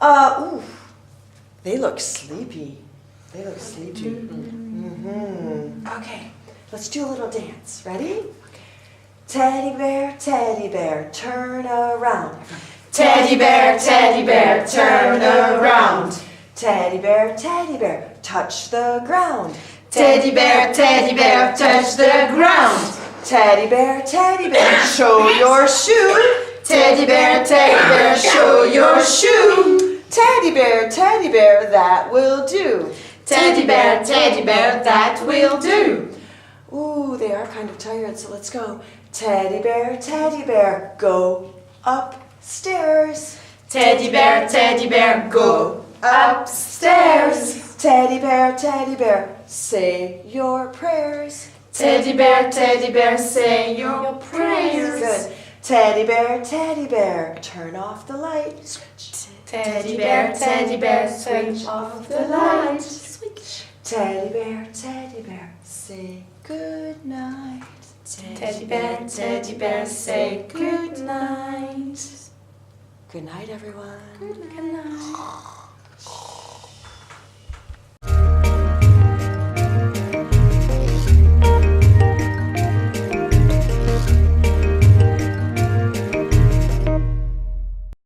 Ooh, they look sleepy. They look sleepy. Okay, let's do a little dance. Ready? Teddy bear, turn around. Teddy bear, turn around. Teddy bear, touch the ground. Teddy bear, touch the ground. Teddy bear, show your shoe. Teddy bear, show your shoe. Teddy bear, that will do. Teddy bear, that will do. Ooh, they are kind of tired, so let's go. Teddy bear, go upstairs. Teddy bear, go upstairs. Teddy bear, say your prayers. Teddy bear, say your prayers. Good. Teddy bear, turn off the light. Switch. Teddy bear, switch off the light. Switch. Teddy bear, say good night. Teddy bear, say good night. Good night, everyone. Good night.